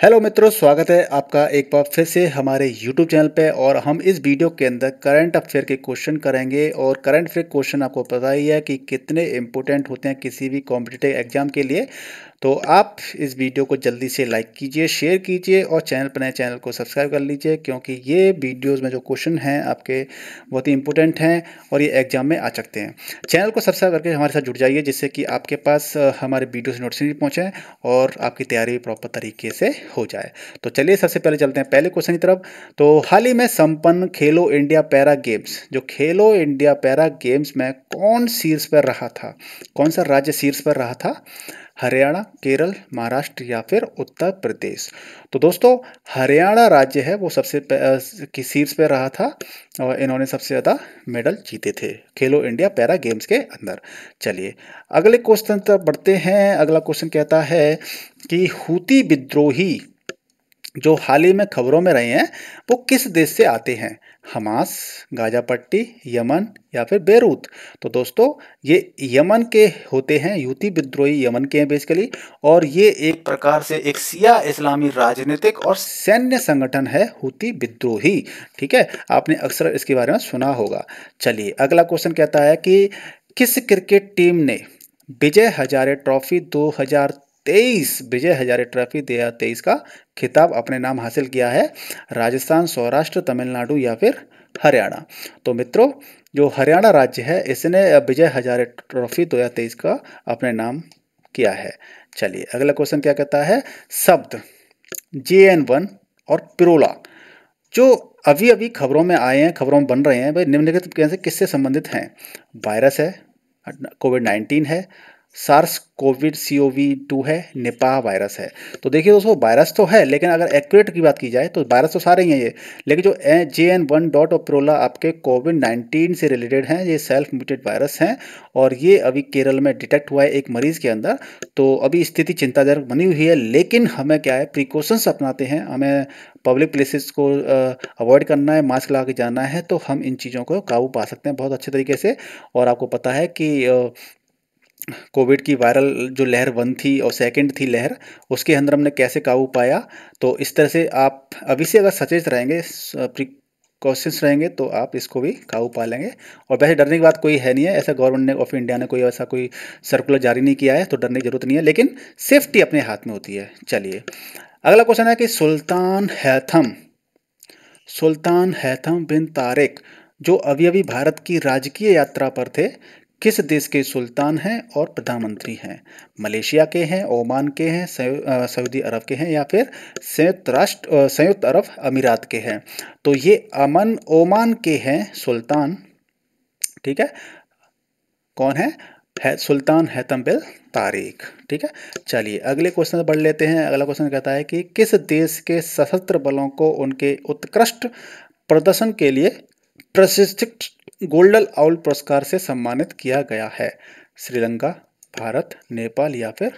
Hello मित्रों, स्वागत है आपका एक बार फिर से हमारे YouTube चैनल पे। और हम इस वीडियो के अंदर करंट अफेयर के क्वेश्चन करेंगे। और करंट अफेयर क्वेश्चन आपको पता ही है कि कितने इम्पोर्टेंट होते हैं किसी भी कॉम्पिटिटिव एग्जाम के लिए। तो आप इस वीडियो को जल्दी से लाइक कीजिए, शेयर कीजिए और चैनल पर नए चैनल को सब्सक्राइब कर लीजिए, क्योंकि ये वीडियोज़ में जो क्वेश्चन हैं आपके बहुत ही इंपॉर्टेंट हैं और ये एग्जाम में आ सकते हैं। चैनल को सब्सक्राइब करके हमारे साथ जुड़ जाइए, जिससे कि आपके पास हमारे वीडियो से नोटिफिकेशन पहुँचे और आपकी तैयारी भी प्रॉपर तरीके से हो जाए। तो चलिए सबसे पहले चलते हैं पहले क्वेश्चन की तरफ। तो हाल ही में संपन्न खेलो इंडिया पैरा गेम्स, जो खेलो इंडिया पैरा गेम्स में कौन शीर्ष पर रहा था? कौन सा राज्य शीर्ष पर रहा था? हरियाणा, केरल, महाराष्ट्र या फिर उत्तर प्रदेश? तो दोस्तों, हरियाणा राज्य है वो सबसे की शीर्ष पे रहा था और इन्होंने सबसे ज़्यादा मेडल जीते थे खेलो इंडिया पैरा गेम्स के अंदर। चलिए अगले क्वेश्चन तक बढ़ते हैं। अगला क्वेश्चन कहता है कि हूती विद्रोही जो हाल ही में खबरों में रहे हैं वो किस देश से आते हैं? हमास, गाजा पट्टी, यमन या फिर बेरूत? तो दोस्तों, ये यमन के होते हैं। यूती विद्रोही यमन के हैं बेसिकली। और ये एक प्रकार से एक शिया इस्लामी राजनीतिक और सैन्य संगठन है हूती विद्रोही। ठीक है, आपने अक्सर इसके बारे में सुना होगा। चलिए अगला क्वेश्चन कहता है कि किस क्रिकेट टीम ने विजय हजारे ट्रॉफी 2023 विजय हजारे ट्रॉफी 2023 का खिताब अपने नाम हासिल किया है? राजस्थान, सौराष्ट्र, तमिलनाडु या फिर हरियाणा? तो मित्रों, जो हरियाणा राज्य है इसने विजय हजारे ट्रॉफी 2023 का अपने नाम किया है। चलिए अगला क्वेश्चन क्या कहता है? शब्द JN1 और पिरोला जो अभी अभी खबरों में आए हैं, खबरों में बन रहे हैं, भाई निम्नलिखित कैसे किससे संबंधित हैं? वायरस है, कोविड-19 है, सार्स कोविड CoV-2 है, निपाह वायरस है। तो देखिए दोस्तों, वायरस तो है, लेकिन अगर एक्यूरेट की बात की जाए तो वायरस तो सारे ही हैं ये। लेकिन जो JN1 डॉट और प्रोला आपके कोविड-19 से रिलेटेड हैं, ये सेल्फ म्यूटेड वायरस हैं और ये अभी केरल में डिटेक्ट हुआ है एक मरीज के अंदर। तो अभी स्थिति चिंताजनक बनी हुई है, लेकिन हमें क्या है, प्रिकॉशंस अपनाते हैं। हमें पब्लिक प्लेसेस को अवॉइड करना है, मास्क लगा के जाना है, तो हम इन चीज़ों को काबू पा सकते हैं बहुत अच्छे तरीके से। और आपको पता है कि कोविड की वायरल जो लहर 1 थी और सेकंड थी लहर, उसके अंदर हमने कैसे काबू पाया। तो इस तरह से आप अभी से अगर सचेत रहेंगे, प्रिकॉशंस रहेंगे, तो आप इसको भी काबू पा लेंगे। और वैसे डरने की बात कोई है नहीं है, ऐसा गवर्नमेंट ऑफ इंडिया ने कोई ऐसा कोई सर्कुलर जारी नहीं किया है, तो डरने की जरूरत नहीं है, लेकिन सेफ्टी अपने हाथ में होती है। चलिए अगला क्वेश्चन है कि सुल्तान हैथम बिन तारिक जो अभी अभी भारत की राजकीय यात्रा पर थे, किस देश के सुल्तान हैं और प्रधानमंत्री हैं? मलेशिया के हैं, ओमान के हैं, सऊदी अरब के हैं या फिर संयुक्त अरब अमीरात के हैं? तो ये ओमान के हैं सुल्तान। ठीक है, कौन है सुल्तान हैथम बिन तारिक। ठीक है, चलिए अगले क्वेश्चन बढ़ लेते हैं। अगला क्वेश्चन कहता है कि किस देश के सशस्त्र बलों को उनके उत्कृष्ट प्रदर्शन के लिए प्रतिष्ठित गोल्डन आउल पुरस्कार से सम्मानित किया गया है? श्रीलंका, भारत, नेपाल या फिर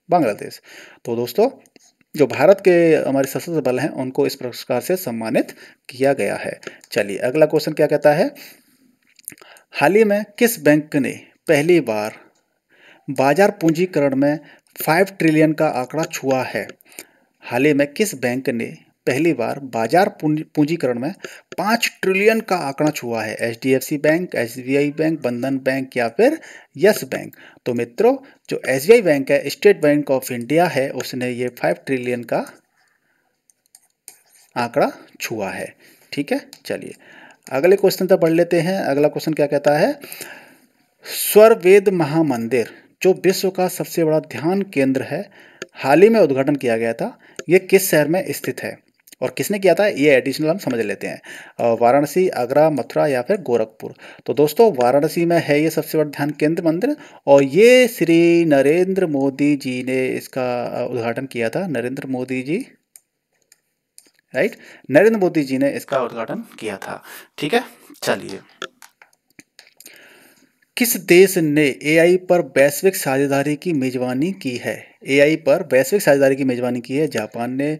बांग्लादेश? तो दोस्तों, जो भारत के हमारे सशस्त्र बल हैं उनको इस पुरस्कार से सम्मानित किया गया है। चलिए अगला क्वेश्चन क्या कहता है? हाल ही में किस बैंक ने पहली बार बाजार पूंजीकरण में 5 ट्रिलियन का आंकड़ा छुआ है? हाल ही में किस बैंक ने पहली बार बाजार पूंजीकरण में 5 ट्रिलियन का आंकड़ा छुआ है? HDFC बैंक, SBI बैंक, बंधन बैंक या फिर यस बैंक? तो मित्रों, जो SBI बैंक है, स्टेट बैंक ऑफ इंडिया है, उसने ये 5 ट्रिलियन का आंकड़ा छुआ है। ठीक है, चलिए अगले क्वेश्चन तक बढ़ लेते हैं। अगला क्वेश्चन क्या कहता है? स्वरवेद महामंदिर जो विश्व का सबसे बड़ा ध्यान केंद्र है, हाल ही में उद्घाटन किया गया था, ये किस शहर में स्थित है और किसने किया था? ये एडिशनल हम समझ लेते हैं। वाराणसी, आगरा, मथुरा या फिर गोरखपुर? तो दोस्तों, वाराणसी में है ये सबसे बड़ा ध्यान केंद्र मंदिर और ये श्री नरेंद्र मोदी जी ने इसका उद्घाटन किया था। नरेंद्र मोदी जी, राइट, नरेंद्र मोदी जी ने इसका उद्घाटन किया था। ठीक है, चलिए किस देश ने AI पर वैश्विक साझेदारी की मेजबानी की है? एआई पर वैश्विक साझेदारी की मेजबानी की है? जापान ने,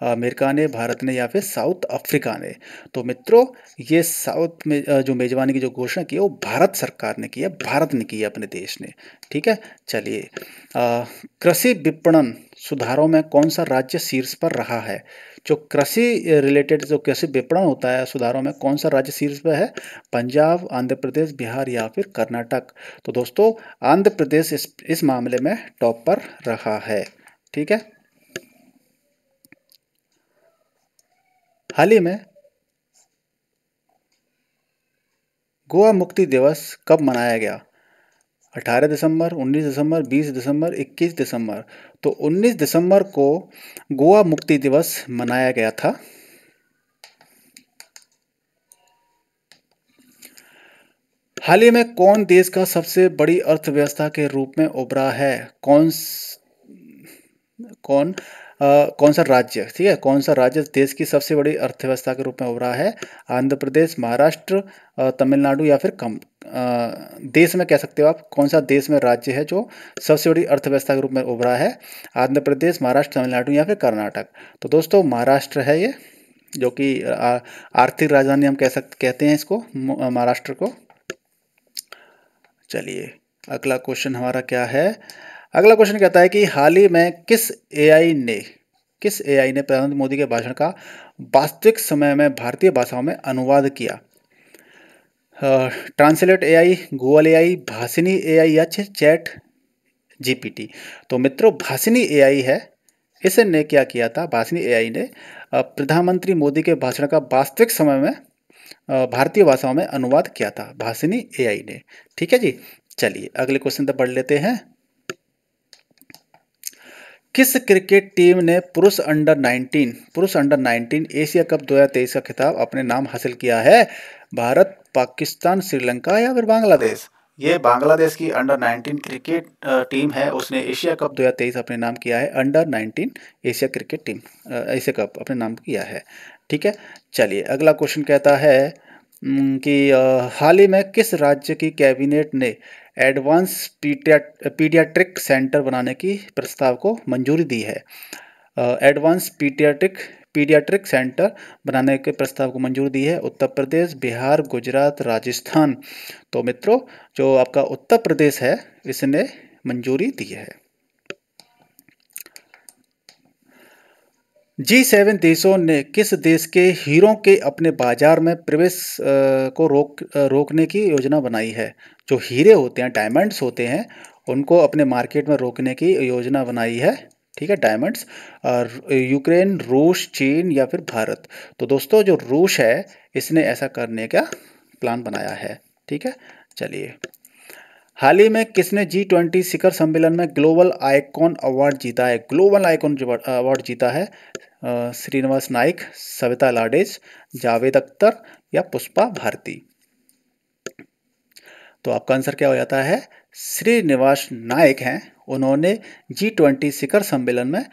अमेरिका ने, भारत ने या फिर साउथ अफ्रीका ने? तो मित्रों, ये साउथ में जो मेजबानी की जो घोषणा की है वो भारत सरकार ने की है, भारत ने की है अपने देश ने। ठीक है, चलिए। कृषि विपणन सुधारों में कौन सा राज्य शीर्ष पर रहा है? जो कृषि रिलेटेड जो कृषि विपणन होता है सुधारों में कौन सा राज्य शीर्ष पर है? पंजाब, आंध्र प्रदेश, बिहार या फिर कर्नाटक? तो दोस्तों, आंध्र प्रदेश इस मामले में टॉप पर रहा है। ठीक है। हाल ही में गोवा मुक्ति दिवस कब मनाया गया? 18 दिसंबर, 19 दिसंबर, 20 दिसंबर, 21 दिसंबर? तो 19 दिसंबर को गोवा मुक्ति दिवस मनाया गया था। हाल ही में कौन देश का सबसे बड़ी अर्थव्यवस्था के रूप में उभरा है? कौन कौन सा राज्य, ठीक है, कौन सा राज्य देश की सबसे बड़ी अर्थव्यवस्था के रूप में उभरा है? आंध्र प्रदेश, महाराष्ट्र, तमिलनाडु या फिर देश में कह सकते हो आप, कौन सा देश में राज्य है जो सबसे बड़ी अर्थव्यवस्था के रूप में उभरा है? आंध्र प्रदेश, महाराष्ट्र, तमिलनाडु या फिर कर्नाटक? तो दोस्तों, महाराष्ट्र है ये, जो कि आर्थिक राजधानी हम कहते हैं इसको, महाराष्ट्र को। चलिए, अगला क्वेश्चन हमारा क्या है? अगला क्वेश्चन कहता है कि हाल ही में किस एआई ने प्रधानमंत्री मोदी के भाषण का वास्तविक समय में भारतीय भाषाओं में अनुवाद किया? Translate AI, Google AI, Bhashini AI या चैट जीपीटी? तो मित्रों, भाषिनी एआई है। इसने क्या किया था? भाषिनी एआई ने प्रधानमंत्री मोदी के भाषण का वास्तविक समय में भारतीय भाषाओं में अनुवाद किया था, भाषिनी एआई ने। ठीक है जी। चलिए, अगले क्वेश्चन तक बढ़ लेते हैं। किस क्रिकेट टीम ने पुरुष अंडर 19 एशिया कप 2023 का खिताब अपने नाम हासिल किया है? भारत, पाकिस्तान, श्रीलंका या फिर बांग्लादेश? ये बांग्लादेश की अंडर 19 क्रिकेट टीम है, उसने एशिया कप 2023 अपने नाम किया है। Under 19 Asia cricket team Asia cup अपने नाम किया है। ठीक है। चलिए, अगला क्वेश्चन कहता है कि हाल ही में किस राज्य की कैबिनेट ने एडवांस पीडियाट्रिक सेंटर बनाने की प्रस्ताव को मंजूरी दी है? एडवांस पीडियाट्रिक सेंटर बनाने के प्रस्ताव को मंजूरी दी है। उत्तर प्रदेश, बिहार, गुजरात, राजस्थान? तो मित्रों, जो आपका उत्तर प्रदेश है, इसने मंजूरी दी है। G7 देशों ने किस देश के हीरों के अपने बाजार में प्रवेश को रोकने की योजना बनाई है? जो हीरे होते हैं, डायमंड्स होते हैं, उनको अपने मार्केट में रोकने की योजना बनाई है। ठीक है, डायमंड्स। और यूक्रेन, रूस, चीन या फिर भारत? तो दोस्तों, जो रूस है, इसने ऐसा करने का प्लान बनाया है। ठीक है। चलिए, हाल ही में किसने G20 शिखर सम्मेलन में ग्लोबल आइकॉन अवार्ड जीता है? ग्लोबल आइकॉन अवार्ड जीता है श्रीनिवास नाइक, सविता लाडेज, जावेद अख्तर या पुष्पा भारती? तो आपका आंसर क्या हो जाता है? श्रीनिवास नाइक हैं, उन्होंने G20 शिखर सम्मेलन में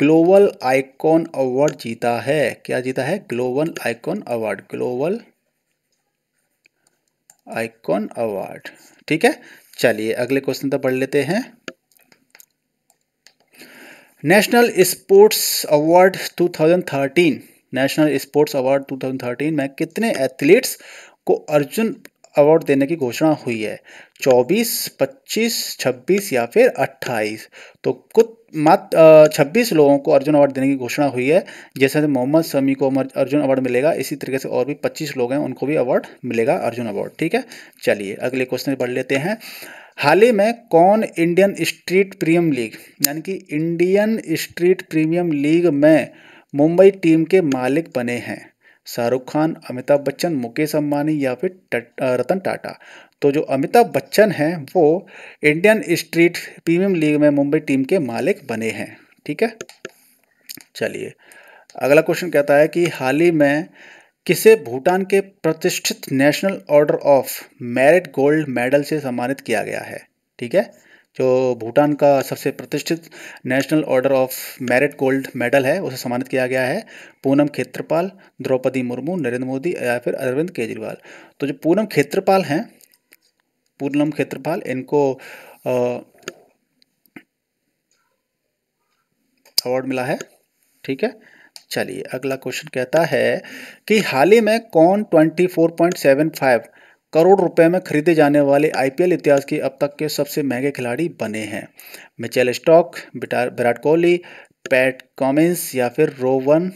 ग्लोबल आइकॉन अवार्ड जीता है। क्या जीता है? Global icon award, global icon award. ठीक है। चलिए, अगले क्वेश्चन तक बढ़ लेते हैं। National sports award 2013, national sports award 2013 में कितने एथलीट्स को अर्जुन अवार्ड देने की घोषणा हुई है? 24, 25, 26 या फिर 28? तो कुछ मात्र 26 लोगों को अर्जुन अवार्ड देने की घोषणा हुई है। जैसे मोहम्मद शमी को अर्जुन अवार्ड मिलेगा, इसी तरीके से और भी 25 लोग हैं, उनको भी अवार्ड मिलेगा, अर्जुन अवार्ड। ठीक है। चलिए, अगले क्वेश्चन बढ़ लेते हैं। हाल ही में कौन इंडियन स्ट्रीट प्रीमियम लीग, यानी कि इंडियन स्ट्रीट प्रीमियम लीग में मुंबई टीम के मालिक बने हैं? शाहरुख खान, अमिताभ बच्चन, मुकेश अंबानी या फिर रतन टाटा? तो जो अमिताभ बच्चन हैं, वो इंडियन स्ट्रीट प्रीमियम लीग में मुंबई टीम के मालिक बने हैं। ठीक है। चलिए, अगला क्वेश्चन कहता है कि हाल ही में किसे भूटान के प्रतिष्ठित national order of merit gold medal से सम्मानित किया गया है? ठीक है। जो भूटान का सबसे प्रतिष्ठित national order of merit gold medal है, उसे सम्मानित किया गया है। पूनम खेत्रपाल, द्रौपदी मुर्मू, नरेंद्र मोदी या फिर अरविंद केजरीवाल? तो जो पूनम खेत्रपाल, इनको अवार्ड मिला है। ठीक है, चलिए अगला क्वेश्चन कहता है कि हाल ही में कौन 24.75 करोड़ रुपए में खरीदे जाने वाले आईपीएल इतिहास के अब तक के सबसे महंगे खिलाड़ी बने हैं? Mitchell stock, Virat Kohli, PAT Cummins या फिर रोवन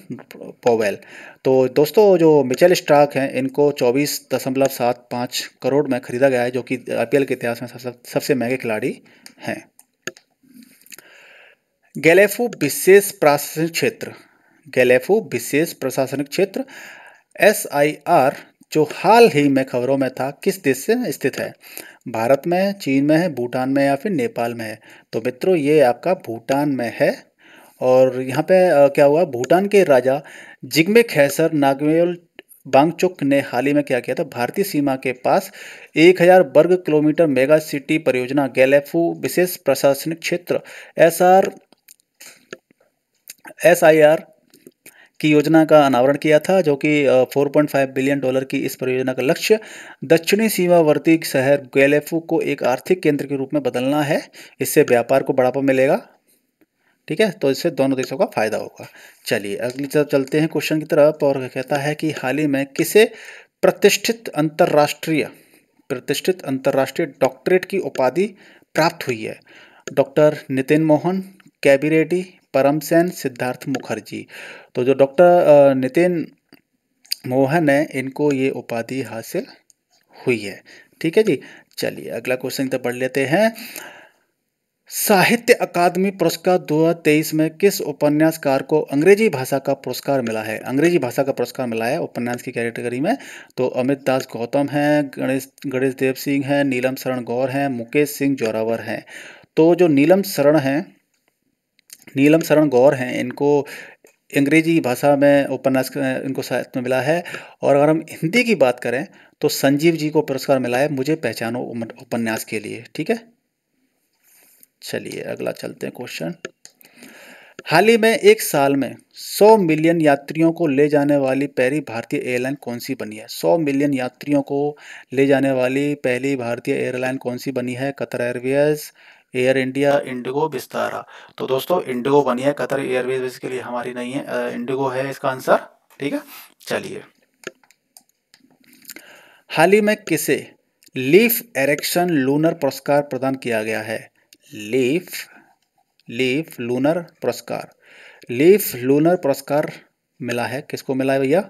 पोवेल। तो दोस्तों जो मिचेल स्टार्क हैं इनको 24.75 करोड़ में खरीदा गया है, जो कि आईपीएल के इतिहास में सबसे महंगे खिलाड़ी हैं। गैलेफो विशेष प्रशासनिक क्षेत्र, गैलेफो विशेष प्रशासनिक क्षेत्र SIR जो हाल ही में खबरों में था, किस देश से स्थित है? भारत में, चीन में है, भूटान में या फिर नेपाल में है? तो मित्रों ये आपका भूटान में है। और यहाँ पे क्या हुआ, भूटान के राजा जिग्मे खेसर नामग्याल वांगचुक ने हाल ही में क्या किया था, भारतीय सीमा के पास 1000 वर्ग किलोमीटर मेगा सिटी परियोजना गैलेफो विशेष प्रशासनिक क्षेत्र SIR की योजना का अनावरण किया था, जो कि $4.5 बिलियन की इस परियोजना का लक्ष्य दक्षिणी सीमावर्ती शहर गैलेफो को एक आर्थिक केंद्र के रूप में बदलना है। इससे व्यापार को बढ़ावा मिलेगा। ठीक है, तो इससे दोनों देशों का फायदा होगा। चलिए अगली तरफ चलते हैं क्वेश्चन की तरफ, और कहता है कि हाल ही में किसे प्रतिष्ठित अंतर्राष्ट्रीय डॉक्टरेट की उपाधि प्राप्त हुई है? डॉक्टर नितिन मोहन, कैबी रेड्डी, परम सेन, सिद्धार्थ मुखर्जी। तो जो डॉक्टर नितिन मोहन है इनको ये उपाधि हासिल हुई है। ठीक है जी, चलिए अगला क्वेश्चन तो पढ़ लेते हैं। साहित्य अकादमी पुरस्कार 2023 में किस उपन्यासकार को अंग्रेजी भाषा का पुरस्कार मिला है? अंग्रेजी भाषा का पुरस्कार मिला है उपन्यास की कैटेगरी में। तो अमित दास गौतम हैं, गणेश देव सिंह हैं, नीलम शरण गौर हैं, मुकेश सिंह जोरावर हैं। तो जो नीलम शरण गौर हैं इनको अंग्रेजी भाषा में उपन्यास इनको साहित्य में मिला है। और अगर हम हिंदी की बात करें तो संजीव जी को पुरस्कार मिला है मुझे पहचानो उपन्यास के लिए। ठीक है, चलिए अगला चलते हैं क्वेश्चन। हाल ही में एक साल में 100 मिलियन यात्रियों को ले जाने वाली पहली भारतीय एयरलाइन कौन सी बनी है? 100 मिलियन यात्रियों को ले जाने वाली पहली भारतीय एयरलाइन कौन सी बनी है? Qatar Airways, air India, Indigo, Vistara. तो दोस्तों इंडिगो बनी है, कतर एयरवेज के लिए हमारी नहीं है, इंडिगो है इसका आंसर। ठीक है, चलिए हाल ही में किसे लीफ एरिक्सन लूनर पुरस्कार प्रदान किया गया है? लीफ लूनर पुरस्कार मिला है, किसको मिला है भैया?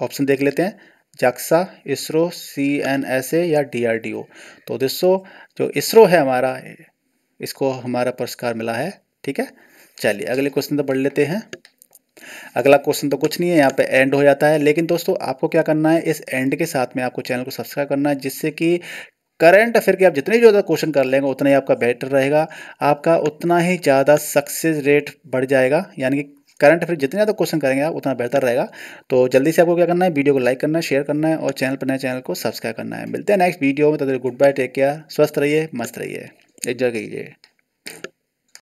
ऑप्शन देख लेते हैं, जाक्सा, इसरो, CNSA या DRDO। तो दोस्तों जो इसरो है हमारा, इसको हमारा पुरस्कार मिला है। ठीक है, चलिए अगले क्वेश्चन तो पढ़ लेते हैं। अगला क्वेश्चन तो कुछ नहीं है, यहाँ पे एंड हो जाता है। लेकिन दोस्तों आपको क्या करना है, इस एंड के साथ में आपको चैनल को सब्सक्राइब करना है, जिससे कि करंट अफेयर के आप जितने ज़्यादा क्वेश्चन कर लेंगे उतना ही आपका बेटर रहेगा, आपका उतना ही ज़्यादा सक्सेस रेट बढ़ जाएगा। यानी कि करंट अफेयर जितने ज़्यादा क्वेश्चन करेंगे आप उतना बेहतर रहेगा। तो जल्दी से आपको क्या करना है, वीडियो को लाइक करना है, शेयर करना है और चैनल पर नए चैनल को सब्सक्राइब करना है। मिलते हैं नेक्स्ट वीडियो में, तब तक गुड बाय, टेक केयर, स्वस्थ रहिए, मस्त रहिए, एंजॉय कीजिए।